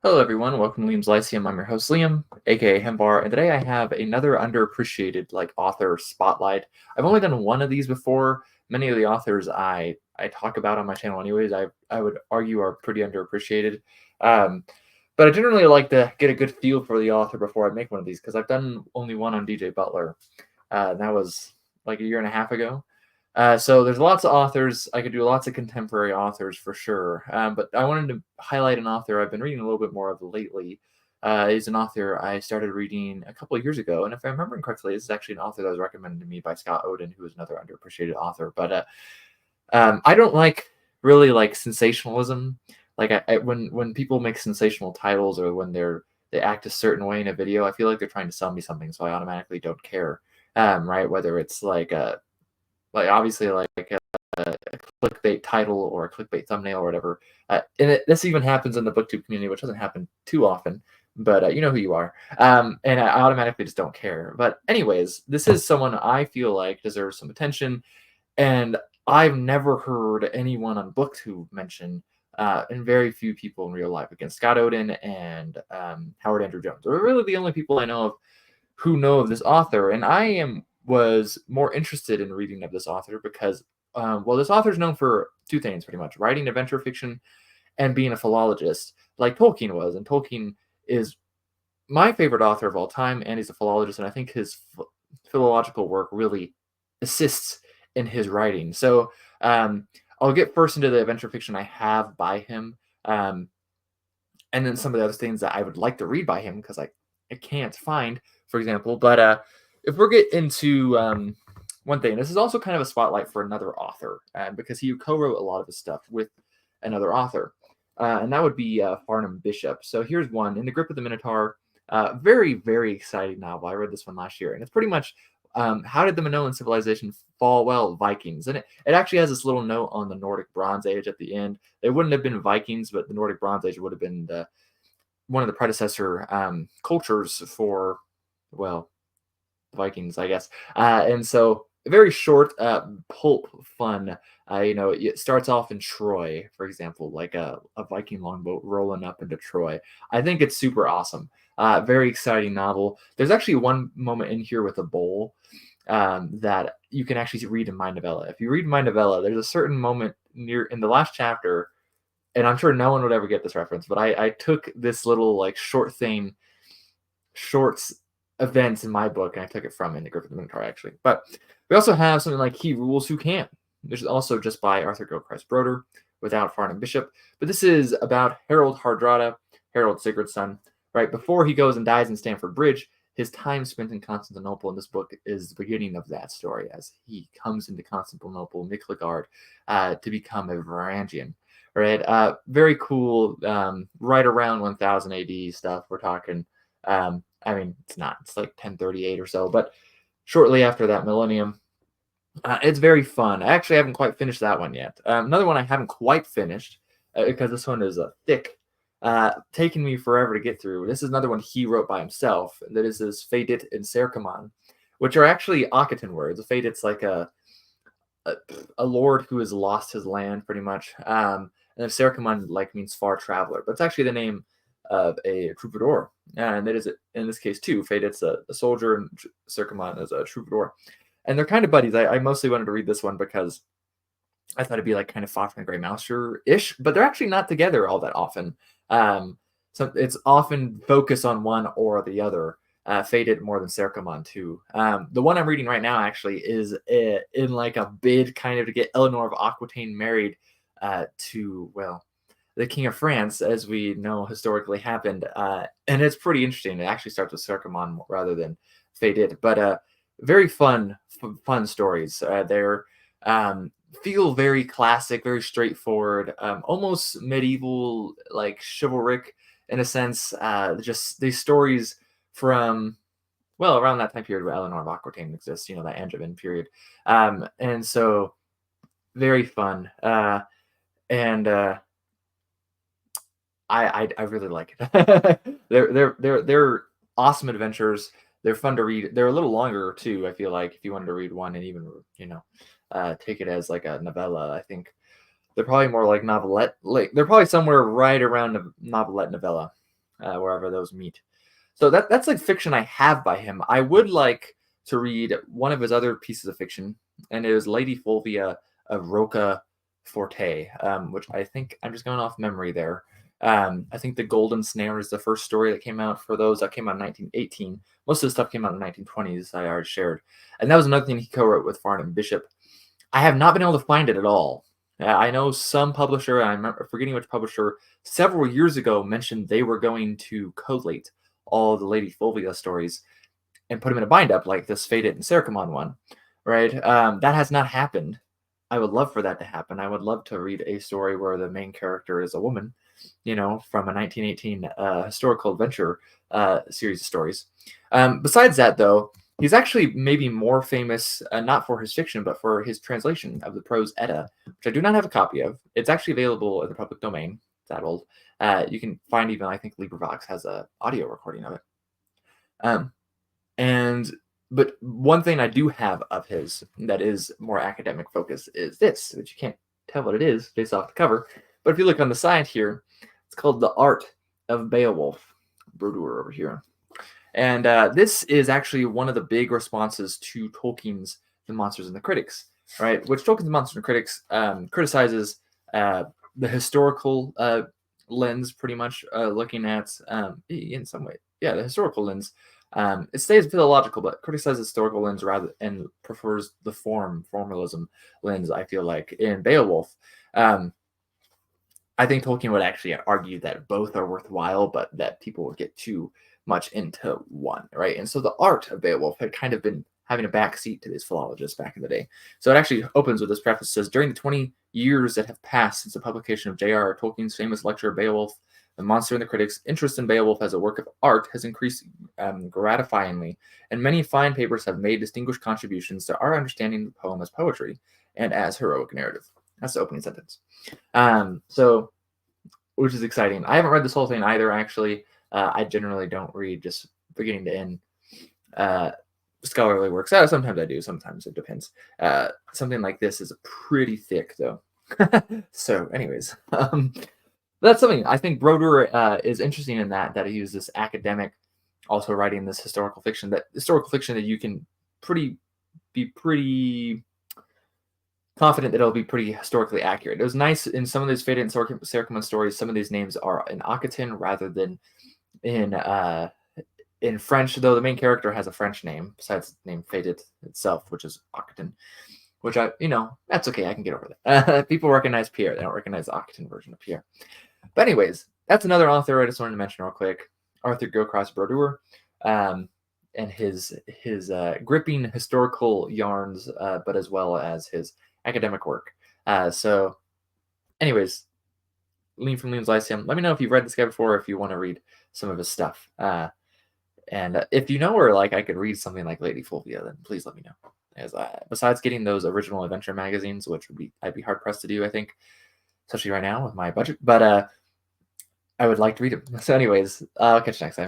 Hello, everyone. Welcome to Liam's Lyceum. I'm your host, Liam, aka Hembar, and today I have another underappreciated author spotlight. I've only done one of these before. Many of the authors I talk about on my channel, anyways, I would argue are pretty underappreciated. Um, but I generally like to get a good feel for the author before I make one of these because I've done only one on DJ Butler. That was like a year and a half ago. So there's lots of authors. I could do lots of contemporary authors for sure. But I wanted to highlight an author I've been reading a little bit more of lately. He's an author I started reading a couple of years ago. And if I'm remembering correctly, this is actually an author that was recommended to me by Scott Oden, who is another underappreciated author. But I don't really like sensationalism. When people make sensational titles or when they act a certain way in a video, I feel like they're trying to sell me something, so I automatically don't care. Right? Whether it's obviously a clickbait title or a clickbait thumbnail or whatever. This even happens in the booktube community, which doesn't happen too often, but you know who you are. And I automatically just don't care. But anyways, this is someone I feel like deserves some attention, and I've never heard anyone on booktube mention. And very few people in real life, against Scott Oden and Howard Andrew Jones. They're really the only people I know of who know of this author, and was more interested in reading of this author because, this author is known for two things pretty much: writing adventure fiction and being a philologist, like Tolkien was. And Tolkien is my favorite author of all time, and he's a philologist, and I think his philological work really assists in his writing. So I'll get first into the adventure fiction I have by him, and then some of the other things that I would like to read by him because I can't find, for example. But if we're get into one thing, this is also kind of a spotlight for another author because he co-wrote a lot of his stuff with another author, and that would be Farnham Bishop. So here's one: In the Grip of the Minotaur. Very, very exciting novel. I read this one last year, and it's pretty much how did the Minoan civilization fall? Well, Vikings. And it actually has this little note on the Nordic Bronze Age at the end. They wouldn't have been Vikings, but the Nordic Bronze Age would have been one of the predecessor cultures for, well, Vikings, I guess. And so very short, pulp fun. It starts off in Troy, for example, like a Viking longboat rolling up into Troy. I think it's super awesome. Very exciting novel. There's actually one moment in here with a bowl that you can actually read in my novella. If you read my novella, there's a certain moment near in the last chapter, and I'm sure no one would ever get this reference, but I took this little shorts events in my book, and I took it from In the Grip of the Minotaur, actually. But we also have something like He Rules Who Can, which is also just by Arthur Gilchrist Brodeur without Farnham Bishop. But this is about Harold Hardrada, Harold Sigurd's son, right before he goes and dies in Stamford Bridge. His time spent in Constantinople in this book is the beginning of that story as he comes into Constantinople, Miklagard, to become a Varangian. Right, very cool. Right around 1000 AD stuff. We're talking. It's not. It's like 1038 or so, but shortly after that millennium. It's very fun. I actually haven't quite finished that one yet. Another one I haven't quite finished because this one is thick, taking me forever to get through. This is another one he wrote by himself. That is his Fedit and Sercomon, which are actually Occitan words. A Fedit's like a lord who has lost his land, pretty much. And then Sercomon means far traveler, but it's actually the name of a troubadour, and that is in this case too. Fedit's a soldier, and Sercomon is a troubadour, and they're kind of buddies. I mostly wanted to read this one because I thought it'd be like kind of Fafnir and Grey Mouser-ish, but they're actually not together all that often. So it's often focus on one or the other. Faded more than Sercomon too. The one I'm reading right now actually is in like a bid kind of to get Eleanor of Aquitaine married to, well, the King of France, as we know historically happened. And it's pretty interesting. It actually starts with Sercomon rather than Faded, but very fun stories. They're feel very classic, very straightforward, almost medieval, like chivalric in a sense. Just these stories from, well, around that time period where Eleanor of Aquitaine exists, that Angevin period. And so very fun. And I really like it. They're awesome adventures. They're fun to read. They're a little longer too, I feel like, if you wanted to read one and even, take it as like a novella. I think they're probably more like novelette. Like they're probably somewhere right around a novelette novella. wherever those meet. So that's like fiction I have by him. I would like to read one of his other pieces of fiction, and it was Lady Fulvia of Rocaforte, which I think I'm just going off memory there. I think The Golden Snare is the first story that came out for those. That came out in 1918. Most of the stuff came out in the 1920s, I already shared. And that was another thing he co-wrote with Farnham Bishop. I have not been able to find it at all. I know some publisher, I'm forgetting which publisher, several years ago mentioned they were going to collate all the Lady Fulvia stories and put them in a bind-up like this Faded and Sericamon one, right? That has not happened. I would love for that to happen. I would love to read a story where the main character is a woman, from a 1918 historical adventure series of stories. Besides that, though, he's actually maybe more famous, not for his fiction, but for his translation of the prose Edda, which I do not have a copy of. It's actually available in the public domain. It's that old. You can find even, I think, LibriVox has an audio recording of it. But one thing I do have of his that is more academic focus is this, which you can't tell what it is based off the cover. But if you look on the side here, it's called The Art of Beowulf, Brodeur over here. And this is actually one of the big responses to Tolkien's The Monsters and the Critics, right? Which Tolkien's The Monsters and the Critics criticizes the historical lens, pretty much looking at, in some way, the historical lens. It stays philological, but criticizes historical lens rather and prefers the formalism lens, I feel like, in Beowulf. I think Tolkien would actually argue that both are worthwhile, but that people would get too much into one, right? And so the art of Beowulf had kind of been having a backseat to these philologists back in the day. So it actually opens with this preface. It says, during the 20 years that have passed since the publication of J.R.R. Tolkien's famous lecture Beowulf, The Monster and the Critics, interest in Beowulf as a work of art has increased gratifyingly, and many fine papers have made distinguished contributions to our understanding of the poem as poetry and as heroic narrative. That's the opening sentence. Which is exciting. I haven't read this whole thing either, actually. I generally don't read just beginning to end scholarly works. Sometimes I do. Sometimes it depends. Something like this is pretty thick, though. So, anyways, that's something I think Brodeur is interesting in that he uses this academic, also writing this historical fiction. That you can be pretty confident that it'll be pretty historically accurate. It was nice in some of these Faded and Sericamon stories. Some of these names are in Occitan rather than in French, though the main character has a French name besides the name Faded itself, which is Occitan. Which that's okay. I can get over that. People recognize Pierre; they don't recognize the Occitan version of Pierre. But anyways, that's another author I just wanted to mention real quick, Arthur Gilchrist Brodeur, and his gripping historical yarns, but as well as his academic work. So, anyways, Liam from Liam's Lyceum. Let me know if you've read this guy before, or if you want to read some of his stuff. And if you know where I could read something like Lady Fulvia, then please let me know. As besides getting those original adventure magazines, which I'd be hard pressed to do, I think, especially right now with my budget. But I would like to read them. So, anyways, I'll catch you next time.